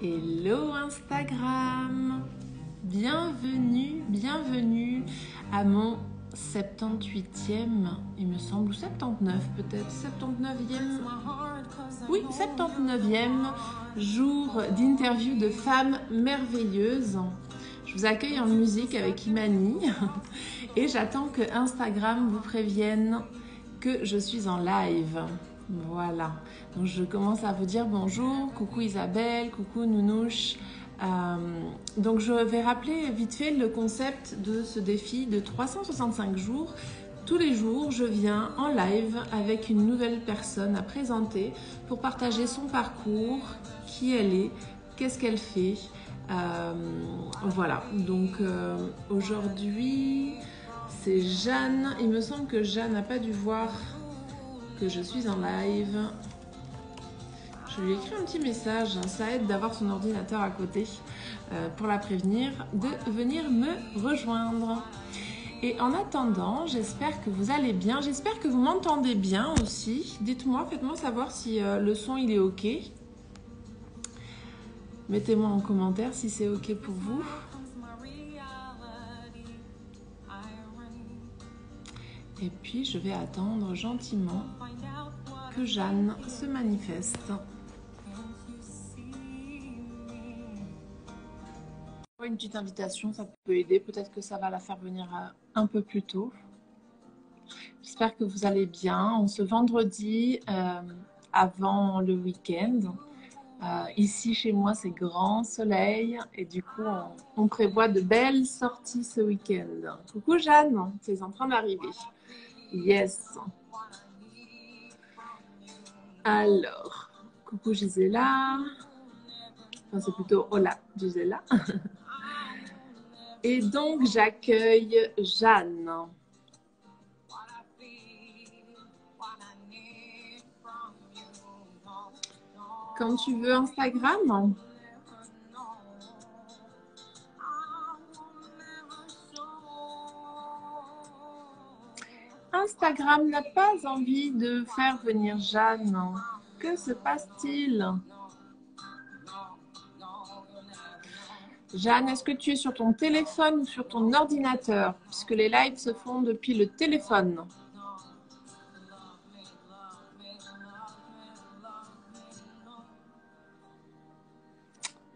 Hello Instagram, bienvenue à mon 78e, il me semble, ou 79 peut-être, 79e, oui, 79e jour d'interview de femmes merveilleuses. Je vous accueille en musique avec Imani et j'attends que Instagram vous prévienne que je suis en live. Voilà, donc je commence à vous dire bonjour, coucou Isabelle, coucou Nounouche. Donc je vais rappeler vite fait le concept de ce défi de 365 jours. Tous les jours, je viens en live avec une nouvelle personne à présenter pour partager son parcours, qui elle est, qu'est-ce qu'elle fait. Voilà, donc aujourd'hui, c'est Jeanne. Il me semble que Jeanne n'a pas dû voir que je suis en live. Je lui ai écrit un petit message, ça aide d'avoir son ordinateur à côté pour la prévenir de venir me rejoindre. Et en attendant, j'espère que vous allez bien, j'espère que vous m'entendez bien aussi. Dites-moi, faites-moi savoir si le son il est ok. Mettez-moi en commentaire si c'est ok pour vous. Et puis je vais attendre gentiment que Jeanne se manifeste. Une petite invitation, ça peut aider. Peut-être que ça va la faire venir un peu plus tôt. J'espère que vous allez bien. On se vendredi avant le week-end. Ici, chez moi, c'est grand soleil. Et du coup, on prévoit de belles sorties ce week-end. Coucou Jeanne, c'est en train d'arriver. Yes. Alors, coucou Gisela. Enfin, c'est plutôt hola Gisela. Et donc, j'accueille Jeanne. Quand tu veux Instagram. Instagram n'a pas envie de faire venir Jeanne. Que se passe-t-il? Jeanne, est-ce que tu es sur ton téléphone ou sur ton ordinateur? Puisque les lives se font depuis le téléphone.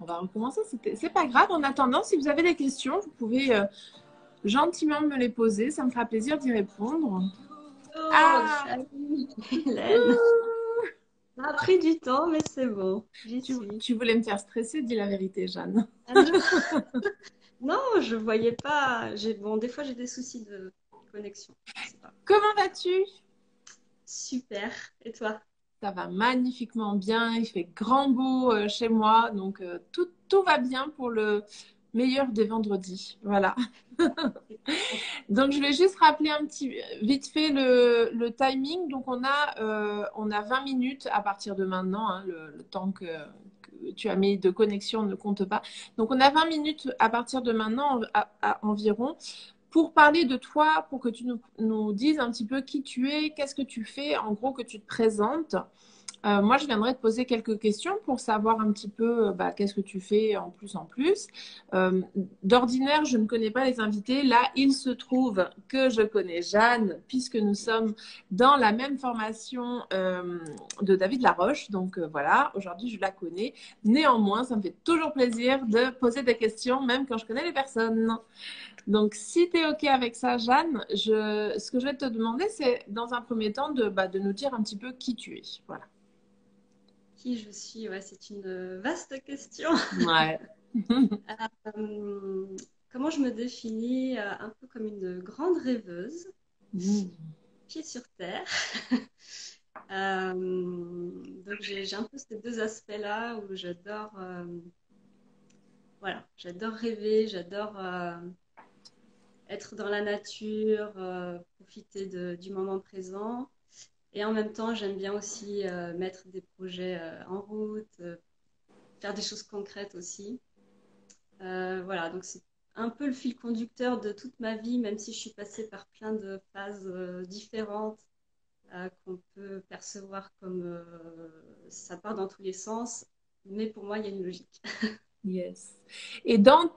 On va recommencer, c'est pas grave. En attendant, si vous avez des questions, vous pouvez gentiment me les poser. Ça me fera plaisir d'y répondre. Oh, salut Hélène. Ça a pris du temps, mais c'est bon, j'y suis. Tu voulais me faire stresser, dis la vérité, Jeanne. Ah non, non, je voyais pas. Bon, des fois j'ai des soucis de connexion. Je sais pas. Comment vas-tu? Super. Et toi? Ça va magnifiquement bien, il fait grand beau chez moi, donc tout va bien pour le meilleur des vendredis. Voilà. Donc je vais juste rappeler un petit vite fait le timing. Donc on a 20 minutes à partir de maintenant, hein, le temps que tu as mis de connexion ne compte pas. Donc on a 20 minutes à partir de maintenant environ pour parler de toi, pour que tu nous dises un petit peu qui tu es, qu'est-ce que tu fais, en gros que tu te présentes. Moi, je viendrai te poser quelques questions pour savoir un petit peu qu'est-ce que tu fais en plus en plus. D'ordinaire, je ne connais pas les invités. Là, il se trouve que je connais Jeanne, puisque nous sommes dans la même formation de David Laroche. Donc voilà, aujourd'hui, je la connais. Néanmoins, ça me fait toujours plaisir de poser des questions, même quand je connais les personnes. Donc, si tu es OK avec ça, Jeanne, ce que je vais te demander, c'est dans un premier temps de nous dire un petit peu qui tu es. Voilà. Qui je suis? Ouais, c'est une vaste question. Ouais. Euh, Comment je me définis? Un peu comme une grande rêveuse, pied sur terre. Donc j'ai un peu ces deux aspects-là où j'adore voilà, j'adore rêver, j'adore être dans la nature, profiter du moment présent. Et en même temps, j'aime bien aussi mettre des projets en route, faire des choses concrètes aussi. Voilà, donc c'est un peu le fil conducteur de toute ma vie, même si je suis passée par plein de phases différentes qu'on peut percevoir comme ça part dans tous les sens. mais pour moi, il y a une logique. Yes. Et dans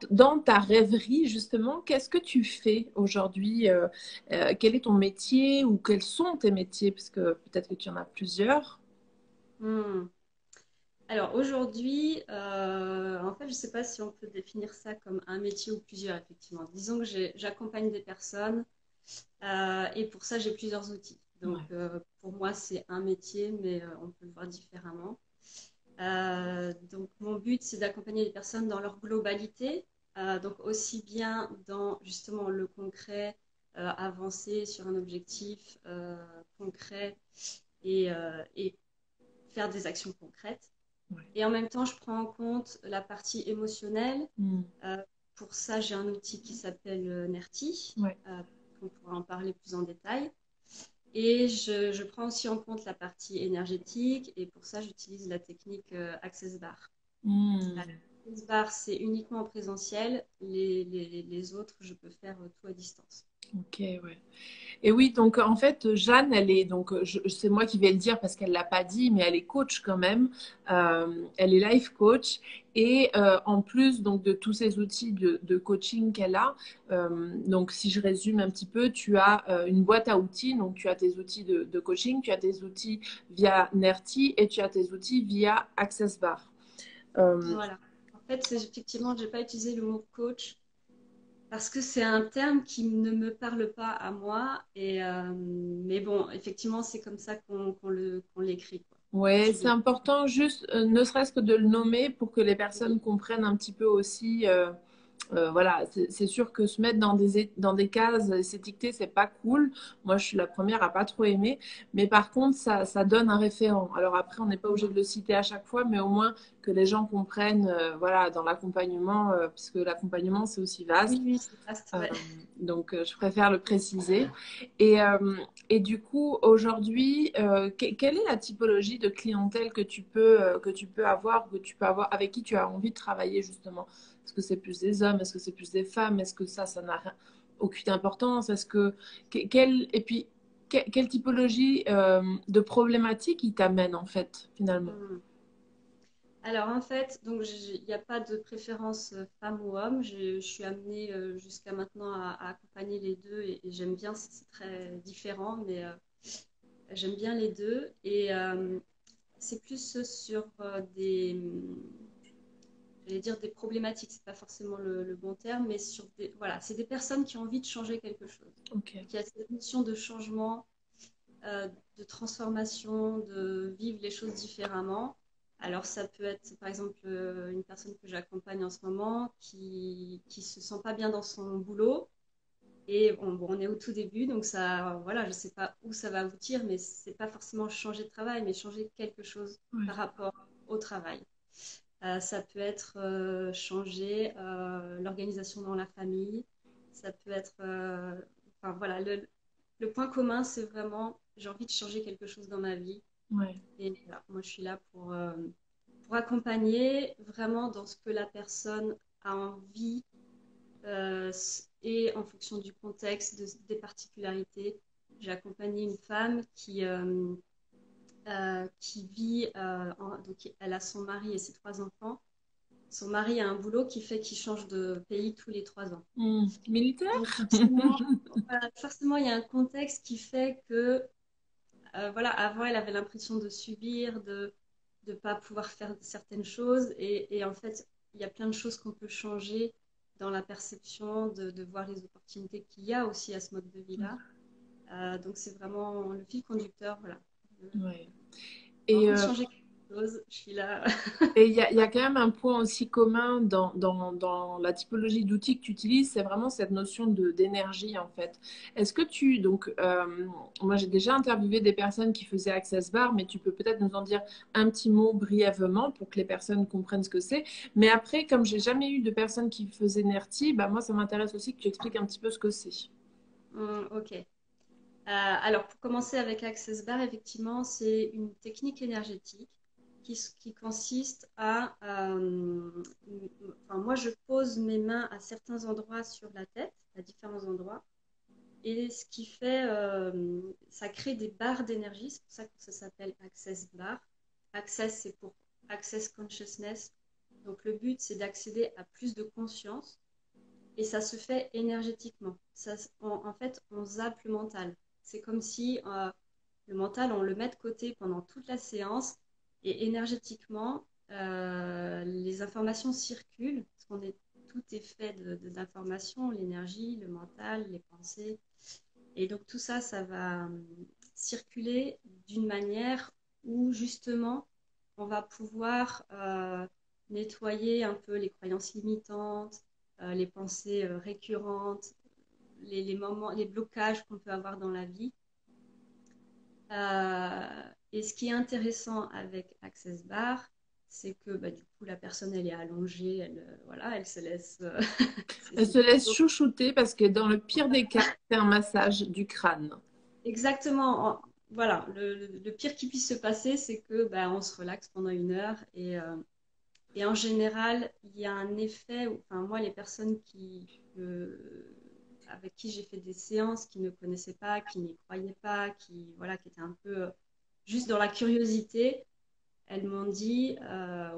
ta rêverie, justement, qu'est-ce que tu fais aujourd'hui? Quel est ton métier ou quels sont tes métiers? Parce que peut-être que tu en as plusieurs. Hmm. Alors aujourd'hui, en fait, je ne sais pas si on peut définir ça comme un métier ou plusieurs, effectivement. Disons que j'accompagne des personnes et pour ça, j'ai plusieurs outils. Donc, Ouais. pour moi, c'est un métier, mais on peut le voir différemment. Donc, mon but, c'est d'accompagner les personnes dans leur globalité, donc aussi bien dans justement le concret, avancer sur un objectif concret et faire des actions concrètes. Ouais. Et en même temps, je prends en compte la partie émotionnelle. Mm. Euh, pour ça, j'ai un outil qui s'appelle Nerti. Ouais. On pourra en parler plus en détail. Et je prends aussi en compte la partie énergétique. Et pour ça, j'utilise la technique Access Bar. Mm. Access Bar, c'est uniquement en présentiel. Les autres, je peux faire tout à distance. Ok, ouais. Et oui, donc en fait, Jeanne, elle est donc, c'est moi qui vais le dire parce qu'elle l'a pas dit, mais elle est coach quand même. Elle est life coach et en plus donc de tous ces outils de coaching qu'elle a. Donc si je résume un petit peu, tu as une boîte à outils, donc tu as tes outils de coaching, tu as tes outils via Nerti et tu as tes outils via Access Bar. Euh, Voilà. En fait, effectivement, je n'ai pas utilisé le mot coach parce que c'est un terme qui ne me parle pas à moi. Mais bon, effectivement, c'est comme ça qu'on l'écrit, quoi. Ouais, C'est c'est des... important juste, ne serait-ce que de le nommer pour que les personnes comprennent un petit peu aussi. Voilà, c'est sûr que se mettre dans des cases et s'étiqueter, c'est pas cool. Moi, je suis la première à pas trop aimer. Mais par contre, ça donne un référent. Alors après, on n'est pas obligé de le citer à chaque fois, mais au moins que les gens comprennent, voilà, dans l'accompagnement, puisque l'accompagnement, c'est aussi Oui, vaste. oui, c'est vaste, Euh, ouais. donc, je préfère le préciser. Et, euh, et du coup, aujourd'hui, quelle est la typologie de clientèle que tu peux avoir, avec qui tu as envie de travailler justement? Est-ce que c'est plus des hommes? Est-ce que c'est plus des femmes? Est-ce que ça n'a aucune importance? Et puis, quelle typologie de problématique il t'amène en fait, finalement? Hmm. Alors, en fait, donc il n'y a pas de préférence femme ou homme. Je suis amenée jusqu'à maintenant à accompagner les deux et j'aime bien, c'est très différent, mais j'aime bien les deux. Et c'est plus sur j'allais dire des problématiques, c'est pas forcément le bon terme, mais sur voilà, c'est des personnes qui ont envie de changer quelque chose. Ok. Donc, il y a cette notion de changement, euh, de transformation, de vivre les choses différemment. Alors, ça peut être, par exemple, une personne que j'accompagne en ce moment qui se sent pas bien dans son boulot. Et on est au tout début, donc ça, voilà, je ne sais pas où ça va aboutir, mais c'est pas forcément changer de travail, mais changer quelque chose Ouais. par rapport au travail. Ça peut être changer l'organisation dans la famille. Ça peut être, enfin voilà, le point commun, c'est vraiment j'ai envie de changer quelque chose dans ma vie. Ouais. Et voilà, moi, je suis là pour accompagner vraiment dans ce que la personne a envie et en fonction du contexte, des particularités. J'ai accompagné une femme qui vit, donc elle a son mari et ses trois enfants. Son mari a un boulot qui fait qu'il change de pays tous les 3 ans. Militaire? Donc forcément, voilà, forcément, il y a un contexte qui fait que, voilà, avant, elle avait l'impression de subir, de ne pas pouvoir faire certaines choses. Et en fait, il y a plein de choses qu'on peut changer dans la perception de voir les opportunités qu'il y a aussi à ce mode de vie-là. Donc c'est vraiment le fil conducteur, voilà. Ouais. J'ai Et envie de changer quelque chose, je suis là. il y a quand même un point aussi commun dans la typologie d'outils que tu utilises, c'est vraiment cette notion d'énergie en fait. Est-ce que moi j'ai déjà interviewé des personnes qui faisaient Access Bar, mais tu peux peut-être nous en dire un petit mot brièvement pour que les personnes comprennent ce que c'est. Mais après, comme j'ai jamais eu de personnes qui faisaient Nerti, bah moi ça m'intéresse aussi que tu expliques un petit peu ce que c'est. Ok. Alors, pour commencer avec Access Bar, effectivement, c'est une technique énergétique qui consiste enfin, moi, je pose mes mains à certains endroits sur la tête, à différents endroits, et ce qui fait, ça crée des barres d'énergie, c'est pour ça que ça s'appelle Access Bar. Access, c'est pour Access Consciousness. Donc, le but, c'est d'accéder à plus de conscience et ça se fait énergétiquement. En fait, on zappe le mental. C'est comme si le mental, on le met de côté pendant toute la séance et énergétiquement, les informations circulent parce tout est fait d'informations, l'énergie, le mental, les pensées. Et donc tout ça, ça va circuler d'une manière où justement, on va pouvoir nettoyer un peu les croyances limitantes, les pensées récurrentes, moments, les blocages qu'on peut avoir dans la vie. Et ce qui est intéressant avec Access Bar, c'est que bah, du coup, la personne, elle est allongée, voilà, elle se laisse. Elle se laisse chouchouter parce que dans le pire des cas, c'est un massage du crâne. Exactement. Voilà, le pire qui puisse se passer, c'est que bah, on se relaxe pendant 1 heure et en général, il y a un effet. Enfin, moi, les personnes avec qui j'ai fait des séances, qui ne connaissaient pas, qui n'y croyaient pas, voilà, qui étaient un peu juste dans la curiosité, elles m'ont dit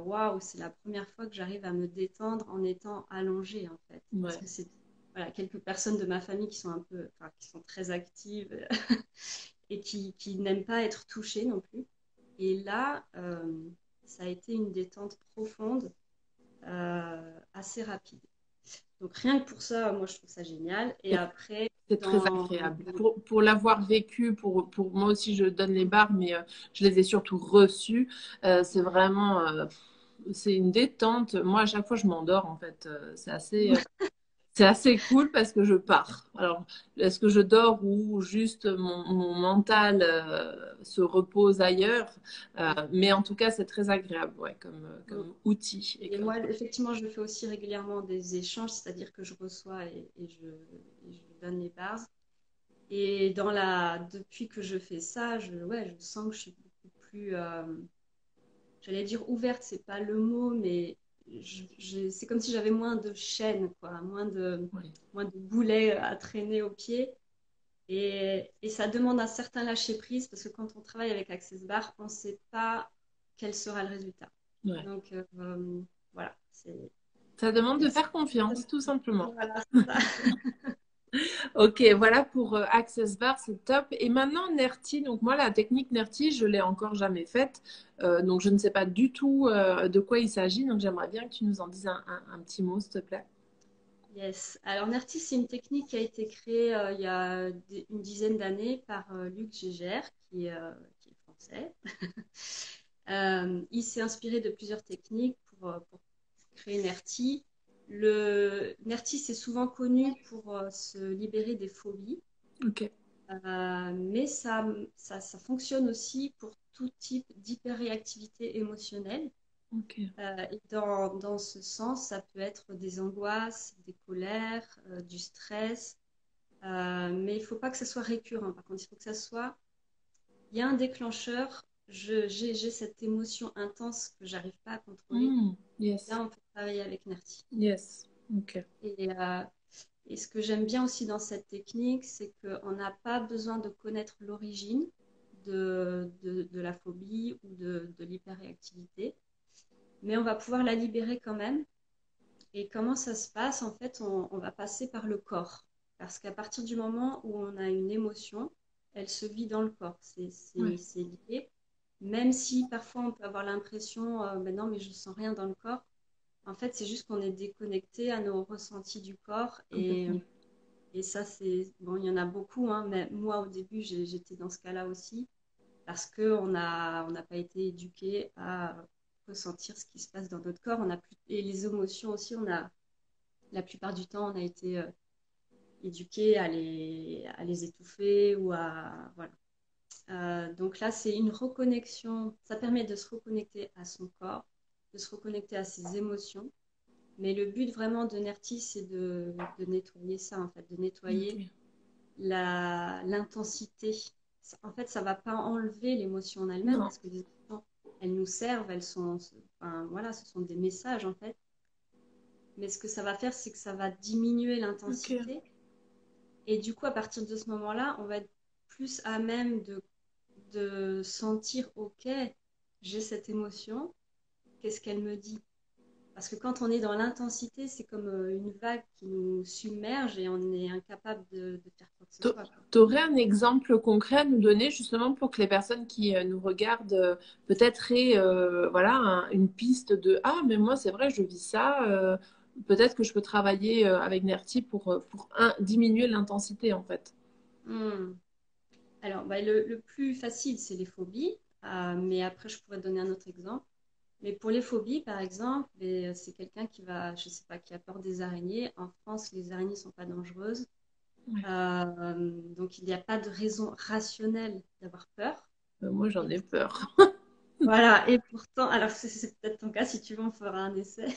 waouh, c'est la première fois que j'arrive à me détendre en étant allongée en fait. Parce Ouais. que c'est voilà, quelques personnes de ma famille qui sont qui sont très actives et qui n'aiment pas être touchées non plus. Et là, ça a été une détente profonde, assez rapide. Donc rien que pour ça, moi je trouve ça génial. Et après, C'est très agréable. Pour l'avoir vécu, pour moi aussi, je donne les barres, mais je les ai surtout reçues. C'est vraiment, c'est une détente. Moi, à chaque fois, je m'endors, en fait. C'est assez cool parce que je pars. Alors, est-ce que je dors ou juste mon mental se repose ailleurs? Mais en tout cas, c'est très agréable, ouais, comme outil. Et moi, effectivement, je fais aussi régulièrement des échanges, c'est-à-dire que je reçois et je donne les bases. Et depuis que je fais ça, ouais, je sens que je suis beaucoup plus, j'allais dire ouverte, c'est pas le mot, mais c'est comme si j'avais moins de chaînes, quoi, Ouais. moins de boulets à traîner au pied. Et ça demande un certain lâcher-prise parce que quand on travaille avec Access Bar, on ne sait pas quel sera le résultat. Ouais. Donc, voilà. Ça demande de faire confiance, tout simplement. Voilà, c'est ça. Ok, voilà pour Access Bar, c'est top. Et maintenant, NERTI, donc moi, la technique NERTI, je l'ai encore jamais faite. Donc, je ne sais pas du tout de quoi il s'agit. Donc, j'aimerais bien que tu nous en dises un petit mot, s'il te plaît. Yes. Alors, NERTI, c'est une technique qui a été créée il y a une dizaine d'années par Luc Gégère, qui est français. Il s'est inspiré de plusieurs techniques pour créer NERTI. NERTI, c'est souvent connu pour se libérer des phobies. Ok. Mais ça fonctionne aussi pour tout type d'hyperréactivité émotionnelle. Ok. Et dans ce sens, ça peut être des angoisses, des colères, du stress. Mais il ne faut pas que ça soit récurrent. Par contre, il faut que ça soit. Il y a un déclencheur. J'ai cette émotion intense que j'arrive pas à contrôler. Yes. Là, on peut travailler avec NERTI. Yes. Ok. Et ce que j'aime bien aussi dans cette technique, c'est qu'on n'a pas besoin de connaître l'origine de la phobie ou de l'hyperréactivité, mais on va pouvoir la libérer quand même. Et comment ça se passe? En fait, on va passer par le corps. Parce qu'à partir du moment où on a une émotion, elle se vit dans le corps. Ouais. C'est lié. Même si parfois on peut avoir l'impression, ben non, mais je ne sens rien dans le corps. En fait, c'est juste qu'on est déconnecté à nos ressentis du corps. Complètement. Et ça, c'est bon, il y en a beaucoup, hein, mais moi, au début, j'étais dans ce cas-là aussi, parce qu'on n'a pas été éduqué à ressentir ce qui se passe dans notre corps. Et les émotions aussi, la plupart du temps, on a été éduqué à les étouffer ou à. Voilà. Donc là, c'est une reconnexion. Ça permet de se reconnecter à son corps, de se reconnecter à ses émotions. Mais le but vraiment de Nerti, c'est de nettoyer ça, en fait, de nettoyer Ok. l'intensité. En fait, ça ne va pas enlever l'émotion en elle-même Non. parce que les émotions, elles nous servent, enfin, voilà, ce sont des messages en fait. Mais ce que ça va faire, c'est que ça va diminuer Ok. l'intensité. Et du coup, à partir de ce moment-là, on va être plus à même de sentir, OK, j'ai cette émotion, qu'est-ce qu'elle me dit? Parce que quand on est dans l'intensité, c'est comme une vague qui nous submerge et on est incapable de faire quoi que ce soit. Tu aurais un exemple concret à nous donner justement pour que les personnes qui nous regardent peut-être aient voilà, une piste de ah, mais moi c'est vrai, je vis ça. Peut-être que je peux travailler avec Nerti pour diminuer l'intensité en fait. Hmm. Alors, bah, le plus facile, c'est les phobies. Mais après, je pourrais donner un autre exemple. Mais pour les phobies, par exemple, c'est quelqu'un qui va, je sais pas, qui a peur des araignées. En France, les araignées sont pas dangereuses. Ouais. Donc, il n'y a pas de raison rationnelle d'avoir peur. Moi j'en Et ai peur. voilà. Et pourtant, alors c'est peut-être ton cas, si tu veux, on fera un essai.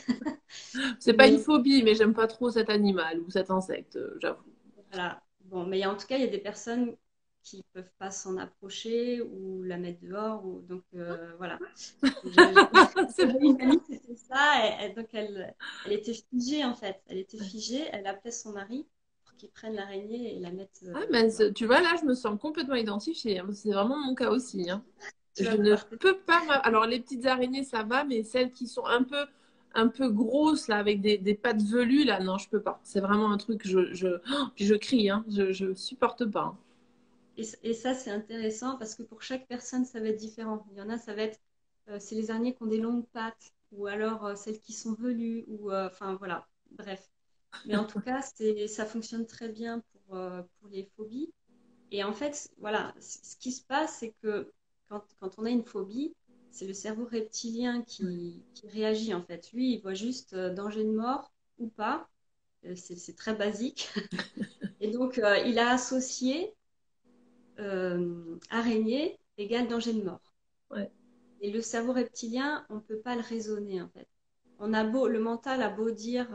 C'est pas une Mais phobie, mais j'aime pas trop cet animal ou cet insecte, j'avoue. voilà. Bon, mais en tout cas, il y a des personnes qui peuvent pas s'en approcher ou la mettre dehors. Donc, voilà. J'ai C'est j'ai mon une cas. amie, c'était ça. Donc, elle était figée, en fait. Elle était figée. Elle appelait son mari pour qu'il prenne l'araignée et la mette Ah, mais dehors. tu vois, là, je me sens complètement identifiée, hein. C'est vraiment mon cas aussi, hein. Tu Je vas ne voir. peux pas. Alors, les petites araignées, ça va, mais celles qui sont un peu grosses, là, avec des pattes velues, là, non, je peux pas. C'est vraiment un truc, oh, puis je crie, hein. Je supporte pas, hein. Et ça, c'est intéressant parce que pour chaque personne, ça va être différent. Il y en a, ça va être, c'est les araignées qui ont des longues pattes, ou alors celles qui sont velues, ou enfin voilà, bref. Mais en tout cas, ça fonctionne très bien pour les phobies. Et en fait, voilà, ce qui se passe, c'est que quand on a une phobie, c'est le cerveau reptilien Ouais. qui réagit en fait. Lui, il voit juste danger de mort ou pas. C'est très basique. Et donc, il a associé araignée égale danger de mort. Ouais. Et le cerveau reptilien, on ne peut pas le raisonner en fait. Le mental a beau dire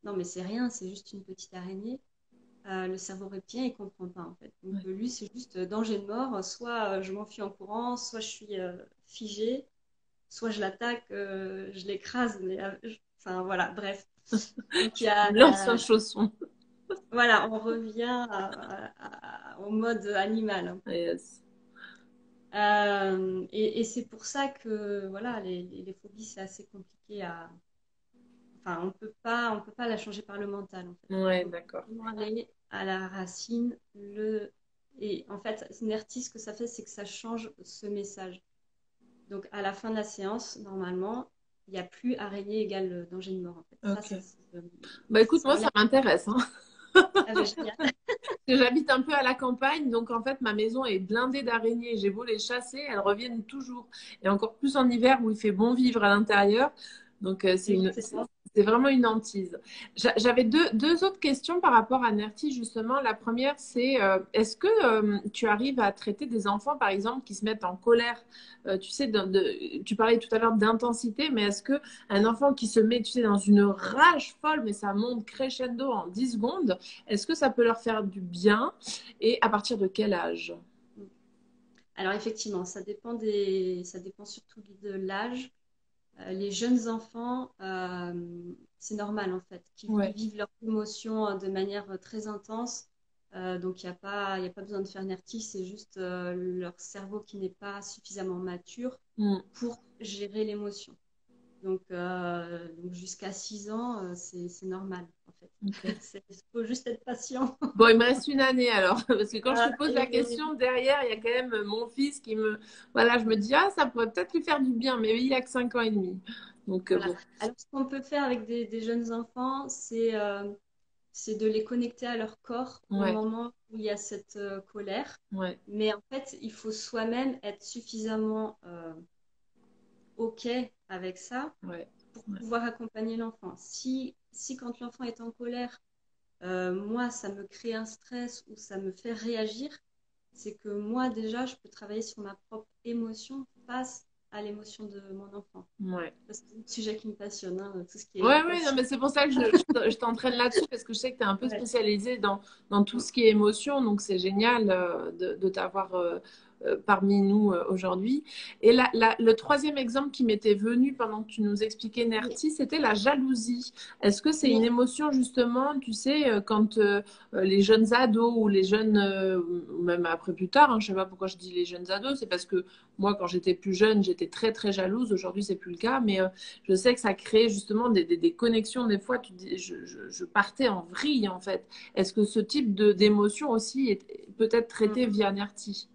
non mais c'est rien, c'est juste une petite araignée. Le cerveau reptilien il comprend pas en fait. Donc Ouais. lui c'est juste danger de mort. Soit je m'enfuis en courant, soit je suis figée, soit je l'attaque, je l'écrase. Enfin voilà, bref. Donc Tu me lances un chausson. voilà, on revient au mode animal, hein. Yes. Et c'est pour ça que voilà, les phobies, c'est assez compliqué à. Enfin, on peut pas la changer par le mental, en fait. Il Ouais, faut d'accord. vraiment aller à la racine. Et en fait, Nertis, ce que ça fait, c'est que ça change ce message. Donc, à la fin de la séance, normalement, il n'y a plus araignée égale danger de mort, en fait. Ok. Bah écoute, Ça moi, ça enlève. m'intéresse, hein. Ah, ben, génial. Que j'habite un peu à la campagne, donc en fait ma maison est blindée d'araignées. J'ai beau les chasser, elles reviennent toujours. Et encore plus en hiver où il fait bon vivre à l'intérieur. Donc Exactement. c'est vraiment une hantise. J'avais deux autres questions par rapport à Nerti justement. La première c'est est-ce que tu arrives à traiter des enfants par exemple qui se mettent en colère? Tu sais, tu parlais tout à l'heure d'intensité, mais est-ce que un enfant qui se met, tu sais, dans une rage folle, mais ça monte crescendo en 10 secondes, est-ce que ça peut leur faire du bien et à partir de quel âge? Alors, effectivement, ça dépend surtout de l'âge. Les jeunes enfants, c'est normal en fait, qu'ils Ouais, vivent leurs émotions de manière très intense. Donc, il y a pas besoin de faire nertis, c'est juste leur cerveau qui n'est pas suffisamment mature mm, pour gérer l'émotion. Donc jusqu'à 6 ans, c'est normal en fait. ok. Il faut juste être patient. Bon, il me reste une année alors, parce que quand je te pose la Et question, derrière, il y a quand même mon fils qui me... Voilà, je me dis, ah, ça pourrait peut-être lui faire du bien, mais il a que 5 ans et demi. Donc, voilà. bon, Alors, ce qu'on peut faire avec des jeunes enfants, c'est de les connecter à leur corps au ouais, moment où il y a cette colère. ouais, Mais en fait, il faut soi-même être suffisamment OK avec ça ouais, pour ouais, pouvoir accompagner l'enfant. Si quand l'enfant est en colère, moi, ça me crée un stress ou ça me fait réagir, c'est que moi, déjà, je peux travailler sur ma propre émotion face à l'émotion de mon enfant. ouais. C'est un sujet qui me passionne, hein, tout ce qui est Ouais, ouais, non, éducation. mais c'est pour ça que je t'entraîne là-dessus, parce que je sais que tu es un peu Ouais. spécialisée dans tout ce qui est émotion, donc c'est génial de t'avoir parmi nous aujourd'hui. Et le troisième exemple qui m'était venu pendant que tu nous expliquais Oui, Nerti, c'était la jalousie. Est-ce que c'est une oui, émotion justement, tu sais, quand les jeunes ados ou les jeunes, ou même après plus tard, hein, je sais pas pourquoi je dis les jeunes ados, c'est parce que moi quand j'étais plus jeune, j'étais très très jalouse. Aujourd'hui, c'est plus le cas, mais je sais que ça crée justement des connexions. Des fois, tu dis, je partais en vrille en fait. Est-ce que ce type d'émotion aussi est peut-être traité mm, via Nerti?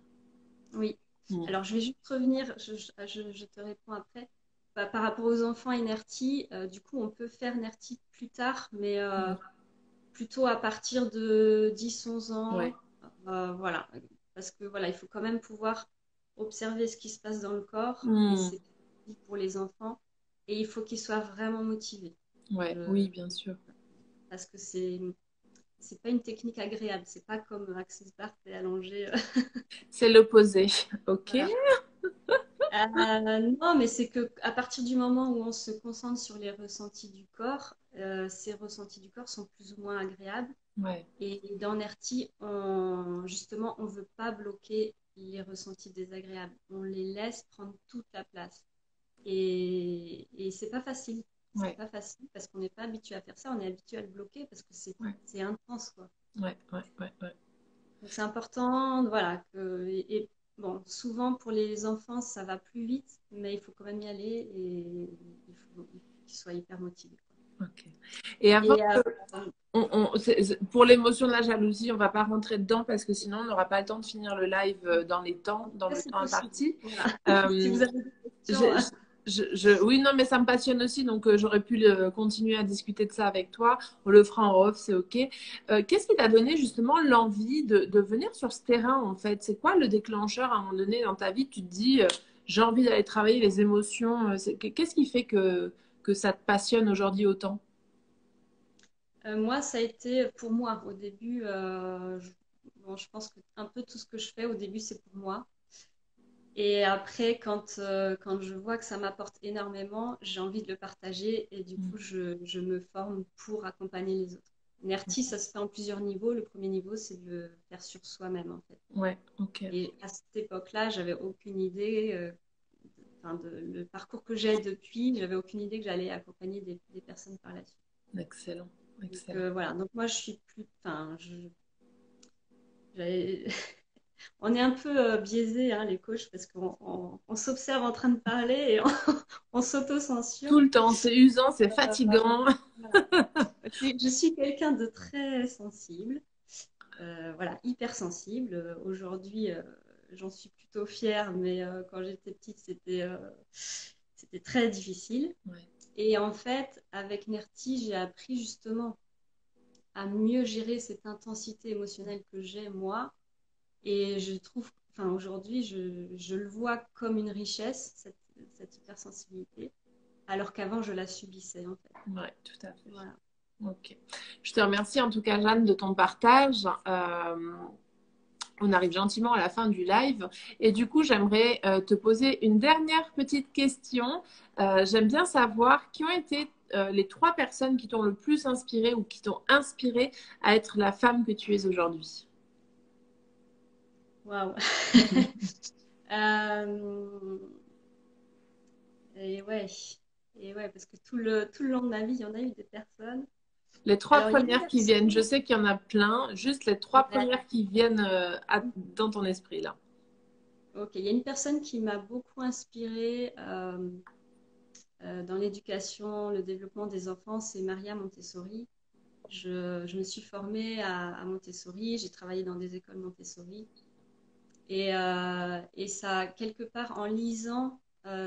oui. Mm. Alors, je vais juste revenir, je te réponds après. Bah, par rapport aux enfants et NERTI, du coup, on peut faire NERTI plus tard, mais plutôt à partir de 10 11 ans. Ouais. Voilà. Parce que voilà, il faut quand même pouvoir observer ce qui se passe dans le corps, et Mm. c'est pour les enfants, et il faut qu'ils soient vraiment motivés. Ouais. Je- Oui, bien sûr. Parce que c'est pas une technique agréable, c'est pas comme Axis Bar, t'es allongé. C'est l'opposé. Ok. Voilà. Non, mais c'est que à partir du moment où on se concentre sur les ressentis du corps, ces ressentis du corps sont plus ou moins agréables. Ouais. Et dans NERTI, justement, on ne veut pas bloquer les ressentis désagréables. On les laisse prendre toute la place. Et c'est pas facile. C'est Ouais. pas facile parce qu'on n'est pas habitué à faire ça. On est habitué à le bloquer parce que Ouais. c'est intense, quoi. Ouais. Ouais. Ouais. Ouais. Donc c'est important, voilà. Bon, souvent pour les enfants, ça va plus vite, mais il faut quand même y aller et il faut qu'ils soient hyper motivés, quoi. Ok. Et avant, Et pour l'émotion de la jalousie, on va pas rentrer dedans parce que sinon on n'aura pas le temps de finir le live en tout dans cas, le c'est temps possible. imparti. Voilà. Si Euh, vous avez des questions. je- oui, non, mais ça me passionne aussi, donc j'aurais pu continuer à discuter de ça avec toi. On le fera en off, c'est ok. Qu'est-ce qui t'a donné justement l'envie de venir sur ce terrain en fait? C'est quoi le déclencheur à un moment donné dans ta vie? Tu te dis, j'ai envie d'aller travailler les émotions. Qu'est-ce qui fait que ça te passionne aujourd'hui autant? Moi, ça a été pour moi. Au début, bon, je pense que un peu tout ce que je fais au début, c'est pour moi. Et après, quand je vois que ça m'apporte énormément, j'ai envie de le partager et du coup, je me forme pour accompagner les autres. NERTI, ça se fait en plusieurs niveaux. Le premier niveau, c'est de le faire sur soi-même, en fait. Ouais, ok. Et à cette époque-là, j'avais aucune idée, le parcours que j'ai depuis, j'avais aucune idée que j'allais accompagner des personnes par la suite. Excellent, Donc excellent. voilà, donc moi je suis plus, j'avais- on est un peu biaisé, hein, les coachs, parce qu'on s'observe en train de parler et on s'auto-censure. Tout le temps, c'est usant, c'est Euh, fatigant. voilà. Je suis quelqu'un de très sensible, voilà, hyper sensible. Aujourd'hui, j'en suis plutôt fière, mais quand j'étais petite, c'était très difficile. Ouais, Et en fait, avec Nerti, j'ai appris justement à mieux gérer cette intensité émotionnelle que j'ai moi. Et je trouve, aujourd'hui, je le vois comme une richesse, cette hypersensibilité, alors qu'avant, je la subissais, en fait. ouais, tout à fait. Voilà. Ok. Je te remercie en tout cas, Jeanne, de ton partage. On arrive gentiment à la fin du live. Et du coup, j'aimerais te poser une dernière petite question. J'aime bien savoir qui ont été les trois personnes qui t'ont le plus inspiré ou qui t'ont inspiré à être la femme que tu es aujourd'hui. Waouh. Euh, et ouais. Et ouais, parce que tout le long de ma vie, il y en a eu des personnes. Les trois Alors, il y a une premières qui viennent, je personne. sais qu'il y en a plein, juste les trois Ouais. premières qui viennent dans ton esprit là. Ok, il y a une personne qui m'a beaucoup inspirée dans l'éducation, le développement des enfants, c'est Maria Montessori. Je me suis formée à Montessori, j'ai travaillé dans des écoles Montessori. Et ça, quelque part, en lisant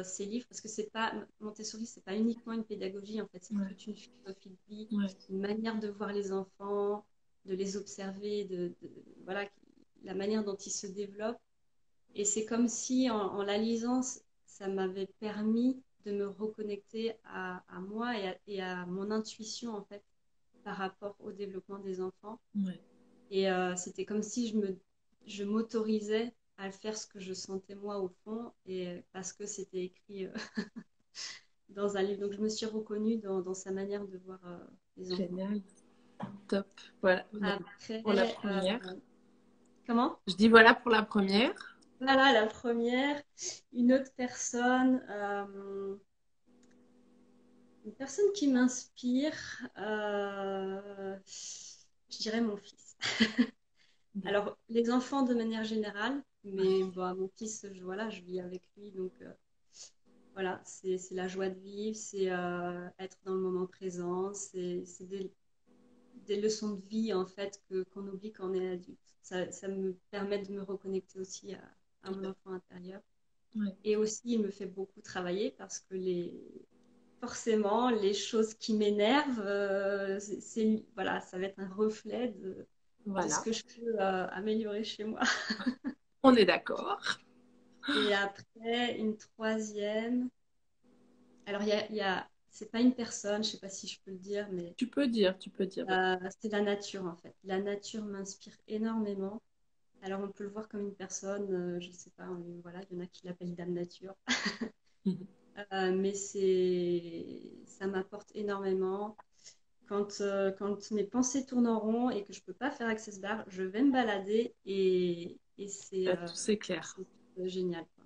ces livres, parce que c'est pas Montessori, c'est pas uniquement une pédagogie, en fait, c'est Ouais, toute une philosophie de vie, ouais, une manière de voir les enfants, de les observer, voilà, la manière dont ils se développent. Et c'est comme si, en la lisant, ça m'avait permis de me reconnecter à moi et à mon intuition, en fait, par rapport au développement des enfants. ouais. Et c'était comme si je m'autorisais à faire ce que je sentais moi au fond, et parce que c'était écrit dans un livre. Donc je me suis reconnue dans sa manière de voir les enfants. Génial, top. Voilà, donc, Après, pour la première. comment? Je dis voilà pour la première. Voilà, la première. Une autre une personne qui m'inspire, je dirais mon fils. Alors, les enfants de manière générale, mais bon, mon fils, voilà, je vis avec lui, donc voilà, c'est la joie de vivre, c'est être dans le moment présent, c'est des leçons de vie en fait qu'on oublie quand on est adulte. Ça me permet de me reconnecter aussi à mon enfant intérieur. Ouais. Et aussi, il me fait beaucoup travailler parce que forcément, les choses qui m'énervent, voilà, ça va être un reflet de ce Voilà, que je peux améliorer chez moi. on est d'accord. Et après, une troisième. Alors, c'est pas une personne, je sais pas si je peux le dire, mais Tu peux dire. c'est la nature en fait. La nature m'inspire énormément. Alors, on peut le voir comme une personne, je sais pas, voilà, il y en a qui l'appellent Dame Nature. Mhm. Mais ça m'apporte énormément. Quand mes pensées tournent en rond et que je peux pas faire access bar, je vais me balader et Tout c'est clair. c'est génial, quoi.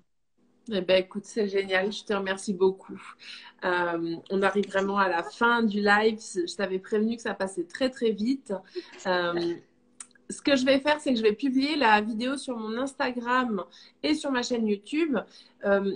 Eh ben, écoute, c'est génial. Je te remercie beaucoup. On arrive vraiment à la fin du live. Je t'avais prévenu que ça passait très, très vite. Euh, Ce que je vais faire, c'est que je vais publier la vidéo sur mon Instagram et sur ma chaîne YouTube.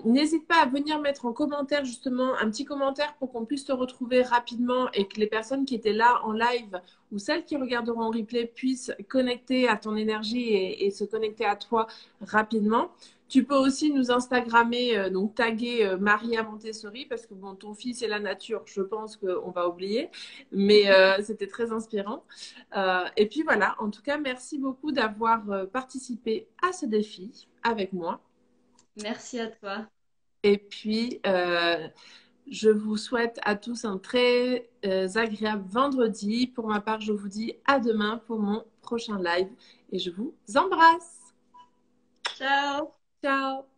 N'hésite pas à venir mettre en commentaire justement un petit commentaire pour qu'on puisse te retrouver rapidement et que les personnes qui étaient là en live ou celles qui regarderont en replay puissent connecter à ton énergie et se connecter à toi rapidement. Tu peux aussi nous Instagrammer, donc taguer Maria Montessori parce que bon, ton fils et la nature, je pense qu'on va oublier, mais c'était très inspirant. Et puis voilà, en tout cas, merci beaucoup d'avoir participé à ce défi avec moi. Merci à toi. Et puis, je vous souhaite à tous un très agréable vendredi. Pour ma part, je vous dis à demain pour mon prochain live et je vous embrasse. Ciao! Ciao!